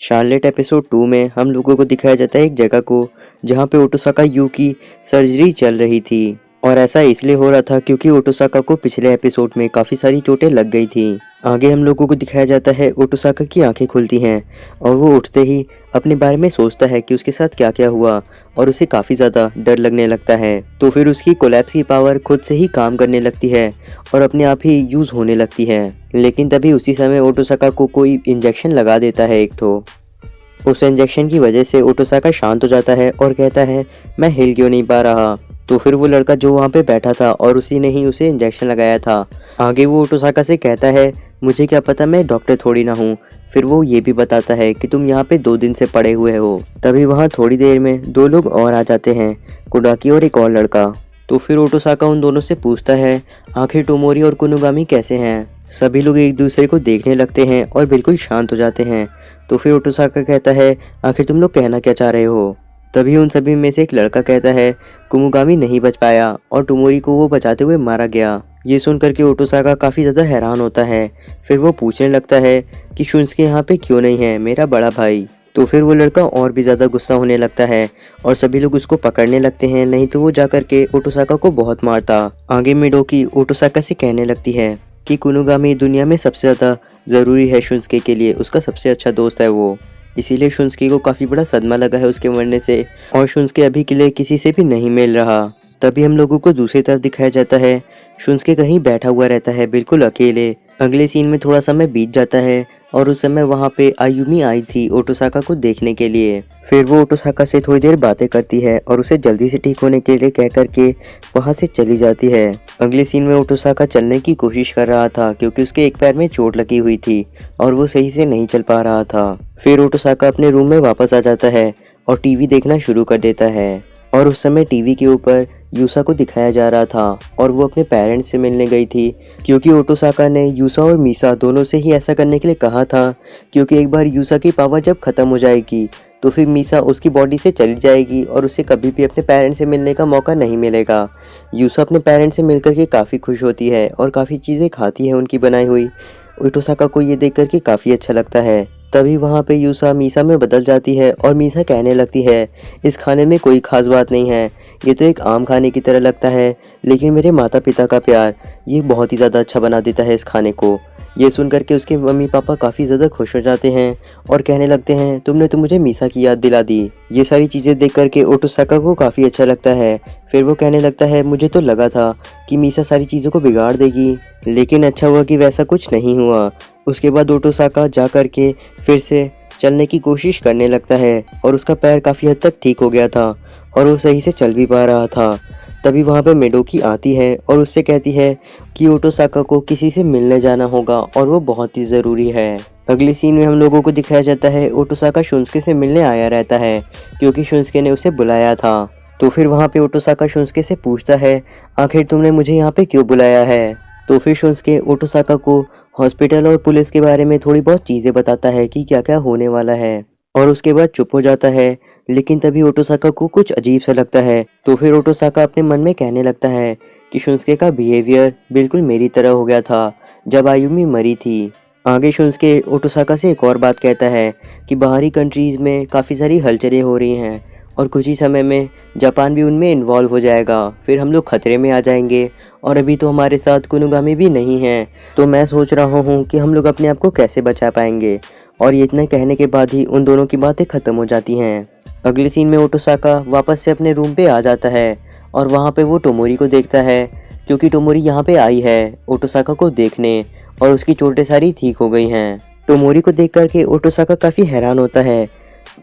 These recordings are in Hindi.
शार्लेट एपिसोड 2 में हम लोगों को दिखाया जाता है एक जगह को जहाँ पे ओटोसाका यू की सर्जरी चल रही थी। और ऐसा इसलिए हो रहा था क्योंकि ओटोसाका को पिछले एपिसोड में काफ़ी सारी चोटें लग गई थी। आगे हम लोगों को दिखाया जाता है ओटोसाका की आंखें खुलती हैं और वो उठते ही अपने बारे में सोचता है कि उसके साथ क्या क्या हुआ और उसे काफ़ी ज़्यादा डर लगने लगता है। तो फिर उसकी कोलैप्स की पावर खुद से ही काम करने लगती है और अपने आप ही यूज़ होने लगती है। लेकिन तभी उसी समय ओटोसाका को कोई इंजेक्शन लगा देता है एक तो। उस इंजेक्शन की वजह से ओटोसाका शांत हो जाता है और कहता है मैं हिल क्यों नहीं पा रहा। तो फिर वो लड़का जो वहाँ पे बैठा था और उसी ने ही उसे इंजेक्शन लगाया था, आगे वो ओटोसाका से कहता है मुझे क्या पता, मैं डॉक्टर थोड़ी ना हूँ। फिर वो ये भी बताता है कि तुम यहाँ पे 2 दिन से पड़े हुए हो। तभी वहाँ थोड़ी देर में 2 लोग और आ जाते हैं, कुडाकी और एक और लड़का। तो फिर ओटोसाका उन दोनों से पूछता है आखिर टोमोरी और कुनुगामी कैसे हैं। सभी लोग एक दूसरे को देखने लगते हैं और बिल्कुल शांत हो जाते हैं। तो फिर ओटोसाका कहता है आखिर तुम लोग कहना क्या चाह रहे हो। तभी उन सभी में से एक लड़का कहता है कुमुगामी नहीं बच पाया और टोमोरी को वो बचाते हुए मारा गया। ये सुन करके ओटोसाका काफ़ी ज़्यादा हैरान होता है। फिर वो पूछने लगता है कि शुन्सुके यहाँ पे क्यों नहीं है, मेरा बड़ा भाई। तो फिर वो लड़का और भी ज़्यादा गुस्सा होने लगता है और सभी लोग उसको पकड़ने लगते हैं, नहीं तो वो जा करके ओटोसाका को बहुत मारता। आगे मिडोकी ओटोसाका से कहने लगती है कि कुनुगामी दुनिया में सबसे ज़्यादा ज़रूरी है शुन्सुके के लिए, उसका सबसे अच्छा दोस्त है वो। इसीलिए शुन्सुके को काफ़ी बड़ा सदमा लगा है उसके मरने से और शुन्सुके अभी के लिए किसी से भी नहीं मिल रहा। तभी हम लोगों को दूसरी तरफ दिखाया जाता है शुन्सुके कहीं बैठा हुआ रहता है बिल्कुल अकेले। अगले सीन में थोड़ा समय बीत जाता है और उस समय वहाँ पे आयुमी आई थी ओटोसाका को देखने के लिए। फिर वो ओटोसाका से थोड़ी देर बातें करती है और उसे जल्दी से ठीक होने के लिए कह करके वहाँ से चली जाती है। अगले सीन में ओटोसाका चलने की कोशिश कर रहा था क्योंकि उसके एक पैर में चोट लगी हुई थी और वो सही से नहीं चल पा रहा था। फिर ओटोसाका अपने रूम में वापस आ जाता है और टीवी देखना शुरू कर देता है। और उस समय टीवी के ऊपर यूसा को दिखाया जा रहा था और वो अपने पेरेंट्स से मिलने गई थी क्योंकि ओटोसाका ने यूसा और मीसा दोनों से ही ऐसा करने के लिए कहा था, क्योंकि एक बार यूसा की पावर जब ख़त्म हो जाएगी तो फिर मीसा उसकी बॉडी से चली जाएगी और उसे कभी भी अपने पेरेंट्स से मिलने का मौका नहीं मिलेगा। यूसा अपने पेरेंट्स से मिलकर के काफ़ी खुश होती है और काफ़ी चीज़ें खाती है उनकी बनाई हुई। ओटोसाका को ये देख करके काफ़ी अच्छा लगता है। तभी वहाँ पे यूसा मीसा में बदल जाती है और मीसा कहने लगती है इस खाने में कोई ख़ास बात नहीं है, ये तो एक आम खाने की तरह लगता है, लेकिन मेरे माता पिता का प्यार ये बहुत ही ज़्यादा अच्छा बना देता है इस खाने को। ये सुन करके उसके मम्मी पापा काफ़ी ज़्यादा खुश हो जाते हैं और कहने लगते हैं तुमने तो मुझे मीसा की याद दिला दी। ये सारी चीज़ें देख करके ओटोसाका को काफ़ी अच्छा लगता है। फिर वो कहने लगता है मुझे तो लगा था कि मीसा सारी चीज़ों को बिगाड़ देगी, लेकिन अच्छा हुआ कि वैसा कुछ नहीं हुआ। उसके बाद ओटोसाका जा करके फिर से चलने की कोशिश करने लगता है और उसका पैर काफ़ी हद तक ठीक हो गया था और वो सही से चल भी पा रहा था। तभी वहाँ पे मिडोकी आती है और उससे कहती है कि ओटोसाका को किसी से मिलने जाना होगा और वो बहुत ही ज़रूरी है। अगले सीन में हम लोगों को दिखाया जाता है ओटोसाका शुन्सुके से मिलने आया रहता है क्योंकि शुन्सुके ने उसे बुलाया था। तो फिर वहाँ पे ओटोसाका शुन्सुके से पूछता है आखिर तुमने मुझे यहाँ पे क्यों बुलाया है। तो फिर शुन्सुके ओटोसाका को हॉस्पिटल और पुलिस के बारे में थोड़ी बहुत चीज़ें बताता है कि क्या क्या होने वाला है और उसके बाद चुप हो जाता है। लेकिन तभी ओटोसाका को कुछ अजीब सा लगता है। तो फिर ओटोसाका अपने मन में कहने लगता है कि शुन्सुके का बिहेवियर बिल्कुल मेरी तरह हो गया था जब आयुमी मरी थी। आगे शुन्सुके ओटोसाका से एक और बात कहता है कि बाहरी कंट्रीज़ में काफ़ी सारी हलचलें हो रही हैं और कुछ ही समय में जापान भी उनमें इन्वॉल्व हो जाएगा, फिर हम लोग खतरे में आ जाएंगे और अभी तो हमारे साथ कुनुगामी भी नहीं है। तो मैं सोच रहा हूँ कि हम लोग अपने आप को कैसे बचा पाएंगे। और ये इतना कहने के बाद ही उन दोनों की बातें ख़त्म हो जाती हैं। अगले सीन में ओटोसाका वापस से अपने रूम पे आ जाता है और वहाँ पे वो टोमोरी को देखता है क्योंकि टोमोरी यहाँ पे आई है ओटोसाका को देखने और उसकी चोटें सारी ठीक हो गई हैं। टोमोरी को देख करके ओटोसाका काफ़ी हैरान होता है।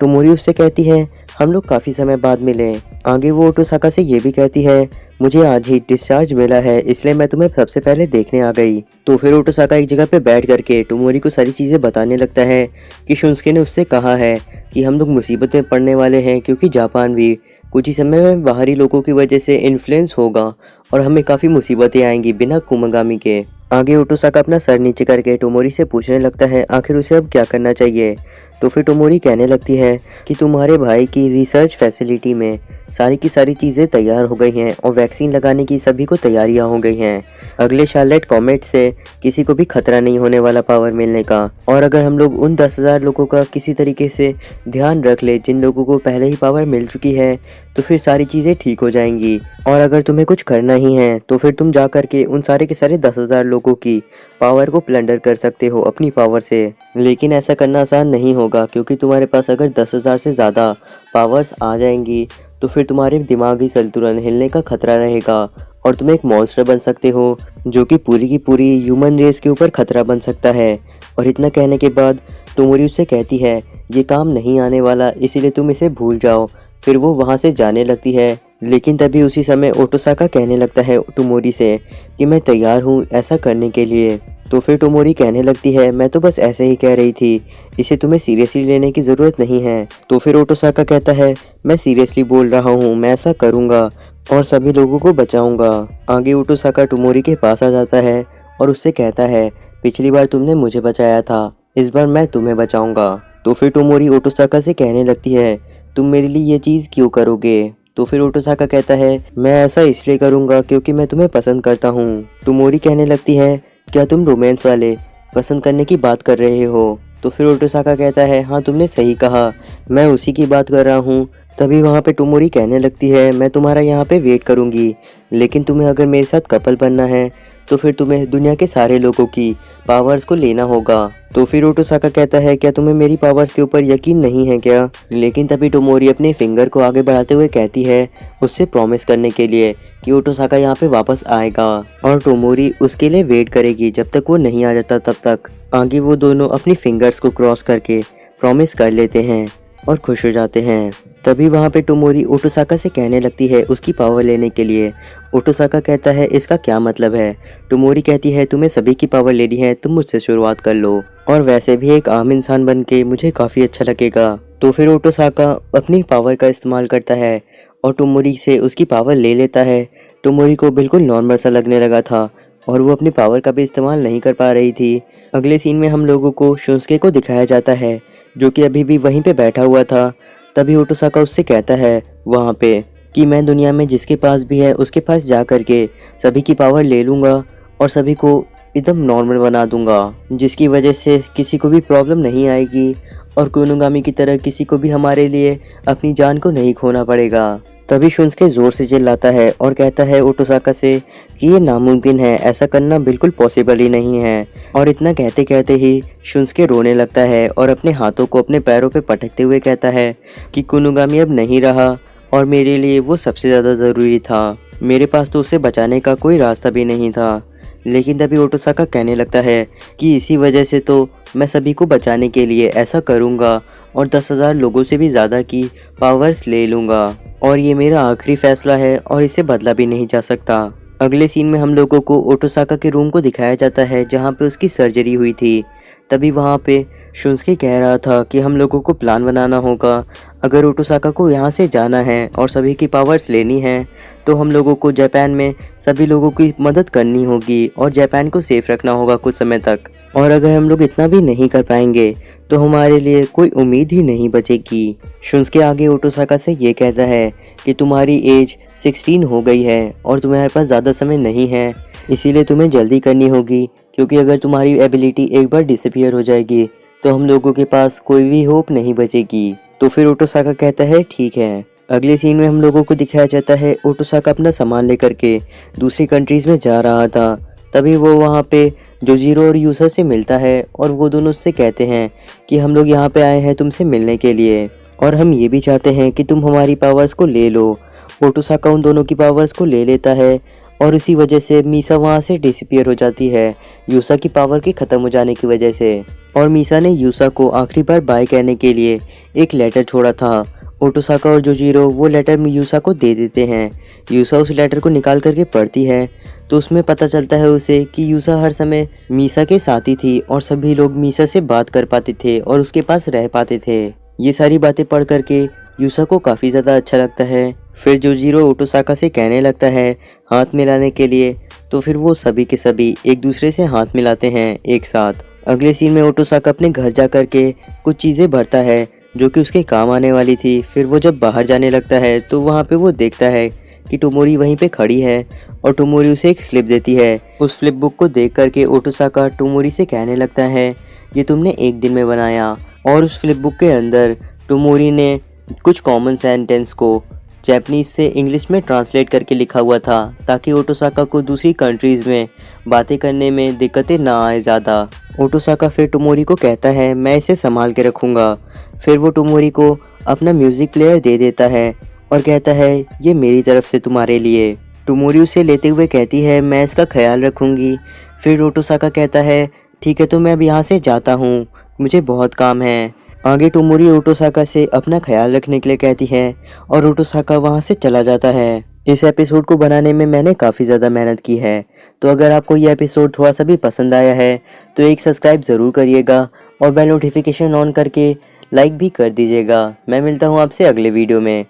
टोमोरी उससे कहती है हम लोग काफ़ी समय बाद मिले। आगे वो ओटोसाका से ये भी कहती है मुझे आज ही डिस्चार्ज मिला है, इसलिए मैं तुम्हें सबसे पहले देखने आ गई। तो फिर ओटोसाका एक जगह पे बैठ करके टोमोरी को सारी चीज़ें बताने लगता है कि शुन्सुके ने उससे कहा है कि हम लोग मुसीबत में पड़ने वाले हैं क्योंकि जापान भी कुछ ही समय में बाहरी लोगों की वजह से इन्फ्लुएंस होगा और हमें काफ़ी मुसीबतें आएंगी बिना कुमुगामी के। आगे ओटोसाका अपना सर नीचे करके टोमोरी से पूछने लगता है आखिर उसे अब क्या करना चाहिए। तो फिर टोमोरी कहने लगती है कि तुम्हारे भाई की रिसर्च फैसिलिटी में सारी की सारी चीज़ें तैयार हो गई हैं और वैक्सीन लगाने की सभी को तैयारियां हो गई हैं। अगले शार्लेट कॉमेट से किसी को भी खतरा नहीं होने वाला पावर मिलने का। और अगर हम लोग उन 10,000 लोगों का किसी तरीके से ध्यान रख ले जिन लोगों को पहले ही पावर मिल चुकी है, तो फिर सारी चीज़ें ठीक हो जाएंगी। और अगर तुम्हें कुछ करना ही है तो फिर तुम जा कर के उन सारे के सारे 10,000 लोगों की पावर को प्लंडर कर सकते हो अपनी पावर से। लेकिन ऐसा करना आसान नहीं होगा, क्योंकि तुम्हारे पास अगर 10,000 से ज़्यादा पावर्स आ जाएंगी तो फिर तुम्हारे दिमागी संतुलन हिलने का खतरा रहेगा और तुम एक मॉन्स्टर बन सकते हो जो कि पूरी की पूरी ह्यूमन रेस के ऊपर खतरा बन सकता है। और इतना कहने के बाद टोमोरी उससे कहती है ये काम नहीं आने वाला, इसीलिए तुम इसे भूल जाओ। फिर वो वहाँ से जाने लगती है। लेकिन तभी उसी समय ओटोसाका कहने लगता है टोमोरी से कि मैं तैयार हूँ ऐसा करने के लिए। तो फिर टोमोरी कहने लगती है मैं तो बस ऐसे ही कह रही थी, इसे तुम्हें सीरियसली लेने की ज़रूरत नहीं है। तो फिर ओटोसाका कहता है मैं सीरियसली बोल रहा हूँ, मैं ऐसा करूँगा और सभी लोगों को बचाऊंगा। आगे ओटोसाका टोमोरी के पास आ जाता है और उससे कहता है पिछली बार तुमने मुझे बचाया था, इस बार मैं तुम्हें बचाऊंगा। तो फिर टोमोरी ओटोसाका से कहने लगती है तुम मेरे लिए ये चीज़ क्यों करोगे। तो फिर ओटोसाका कहता है मैं ऐसा इसलिए करूँगा क्योंकि मैं तुम्हें पसंद करता हूँ। टोमोरी कहने लगती है क्या तुम रोमांस वाले पसंद करने की बात कर रहे हो। तो फिर ओटोसाका कहता है हाँ तुमने सही कहा, मैं उसी की बात कर रहा हूँ। तभी वहाँ पे टोमोरी कहने लगती है मैं तुम्हारा यहाँ पे वेट करूँगी, लेकिन तुम्हें अगर मेरे साथ कपल बनना है तो फिर तुम्हें दुनिया के सारे लोगों की पावर्स को लेना होगा। तो फिर ओटोसाका कहता है क्या तुम्हें मेरी पावर्स के ऊपर यकीन नहीं है क्या। लेकिन तभी टोमोरी अपने फिंगर को आगे बढ़ाते हुए कहती है उससे प्रॉमिस करने के लिए कि ओटोसाका यहाँ पे वापस आएगा और टोमोरी उसके लिए वेट करेगी जब तक वो नहीं आ जाता। तब तक आगे वो दोनों अपनी फिंगर्स को क्रॉस करके प्रॉमिस कर लेते हैं और खुश हो जाते हैं। तभी वहाँ पे टोमोरी ओटोसाका से कहने लगती है उसकी पावर लेने के लिए। ओटोसाका कहता है इसका क्या मतलब है। टोमोरी कहती है तुम्हें सभी की पावर लेनी है, तुम मुझसे शुरुआत कर लो, और वैसे भी एक आम इंसान बन के मुझे काफ़ी अच्छा लगेगा। तो फिर ओटोसाका अपनी पावर का इस्तेमाल करता है और टोमोरी से उसकी पावर ले लेता है। टोमोरी को बिल्कुल नॉर्मल सा लगने लगा था और वो अपनी पावर का भी इस्तेमाल नहीं कर पा रही थी। अगले सीन में हम लोगों को शुंसुके को दिखाया जाता है जो कि अभी भी वहीं पे बैठा हुआ था। तभी ओटोसाका उससे कहता है वहाँ पे कि मैं दुनिया में जिसके पास भी है उसके पास जा कर के सभी की पावर ले लूँगा और सभी को एकदम नॉर्मल बना दूंगा, जिसकी वजह से किसी को भी प्रॉब्लम नहीं आएगी और कोनोगामी की तरह किसी को भी हमारे लिए अपनी जान को नहीं खोना पड़ेगा। तभी शुंसुके ज़ोर से चिल्लाता है और कहता है ओटोसाका से कि ये नामुमकिन है, ऐसा करना बिल्कुल पॉसिबल ही नहीं है। और इतना कहते कहते ही शुंसुके रोने लगता है और अपने हाथों को अपने पैरों पे पटकते हुए कहता है कि कोनोगामी अब नहीं रहा और मेरे लिए वो सबसे ज़्यादा ज़रूरी था, मेरे पास तो उसे बचाने का कोई रास्ता भी नहीं था। लेकिन तभी ओटोसाका कहने लगता है कि इसी वजह से तो मैं सभी को बचाने के लिए ऐसा करूँगा और 10,000 लोगों से भी ज़्यादा की पावर्स ले लूँगा और ये मेरा आखिरी फैसला है और इसे बदला भी नहीं जा सकता। अगले सीन में हम लोगों को ओटोसाका के रूम को दिखाया जाता है जहाँ पे उसकी सर्जरी हुई थी। तभी वहाँ पे शुंसुके कह रहा था कि हम लोगों को प्लान बनाना होगा, अगर ओटोसाका को यहाँ से जाना है और सभी की पावर्स लेनी है तो हम लोगों को जापान में सभी लोगों की मदद करनी होगी और जापान को सेफ रखना होगा कुछ समय तक। और अगर हम लोग इतना भी नहीं कर पाएंगे तो हमारे लिए कोई उम्मीद ही नहीं बचेगी। शुंसुके आगे ओटोसाका से ये कहता है कि तुम्हारी एज 16 हो गई है और तुम्हारे पास ज़्यादा समय नहीं है, इसीलिए तुम्हें जल्दी करनी होगी, क्योंकि अगर तुम्हारी एबिलिटी एक बार डिसअपीयर हो जाएगी तो हम लोगों के पास कोई भी होप नहीं बचेगी। तो फिर ओटोसाका कहता है ठीक है। अगले सीन में हम लोगों को दिखाया जाता है ओटोसाका अपना सामान लेकर के दूसरी कंट्रीज़ में जा रहा था। तभी वो वहाँ पे जोजीरो और यूसा से मिलता है और वो दोनों उससे कहते हैं कि हम लोग यहाँ पे आए हैं तुमसे मिलने के लिए और हम ये भी चाहते हैं कि तुम हमारी पावर्स को ले लो। ओटोसाका उन दोनों की पावर्स को ले लेता है और इसी वजह से मीसा वहाँ से डिसअपीयर हो जाती है यूसा की पावर के ख़त्म हो जाने की वजह से। और मीसा ने यूसा को आखिरी बार बाय कहने के लिए एक लेटर छोड़ा था। ओटोसाका और जोजीरो वो लेटर यूसा को दे देते हैं। यूसा उस लेटर को निकाल करके पढ़ती है तो उसमें पता चलता है उसे कि यूसा हर समय मीसा के साथ ही थी और सभी लोग मीसा से बात कर पाते थे और उसके पास रह पाते थे। ये सारी बातें पढ़ करके यूसा को काफ़ी ज़्यादा अच्छा लगता है। फिर जोजीरो ओटोसाका से कहने लगता है हाथ मिलाने के लिए, तो फिर वो सभी के सभी एक दूसरे से हाथ मिलाते हैं एक साथ। अगले सीन में ओटोसाका अपने घर जा कर के कुछ चीज़ें भरता है जो कि उसके काम आने वाली थी। फिर वो जब बाहर जाने लगता है तो वहाँ पे वो देखता है कि टोमोरी वहीं पे खड़ी है और टोमोरी उसे एक स्लिप देती है। उस फ्लिप बुक को देख करके ओटोसाका टोमोरी से कहने लगता है ये तुमने एक दिन में बनाया। और उस फ्लिप बुक के अंदर टोमोरी ने कुछ कॉमन सेंटेंस को जापानीज से इंग्लिश में ट्रांसलेट करके लिखा हुआ था ताकि ओटोसाका को दूसरी कंट्रीज़ में बातें करने में दिक्कतें ना आए ज़्यादा। ओटोसाका फिर टोमोरी को कहता है मैं इसे संभाल के रखूँगा। फिर वो टोमोरी को अपना म्यूज़िक प्लेयर दे देता है और कहता है ये मेरी तरफ से तुम्हारे लिए। टोमोरी उसे लेते हुए कहती है मैं इसका ख्याल रखूँगी। फिर ओटोसाका कहता है ठीक है तो मैं अब यहाँ से जाता हूँ, मुझे बहुत काम है। आगे टोमोरी ओटोसाका से अपना ख्याल रखने के लिए कहती है और ओटोसाका वहाँ से चला जाता है। इस एपिसोड को बनाने में मैंने काफ़ी ज़्यादा मेहनत की है, तो अगर आपको ये एपिसोड थोड़ा सा भी पसंद आया है तो एक सब्सक्राइब ज़रूर करिएगा और बेल नोटिफिकेशन ऑन करके लाइक भी कर दीजिएगा। मैं मिलता हूँ आपसे अगले वीडियो में।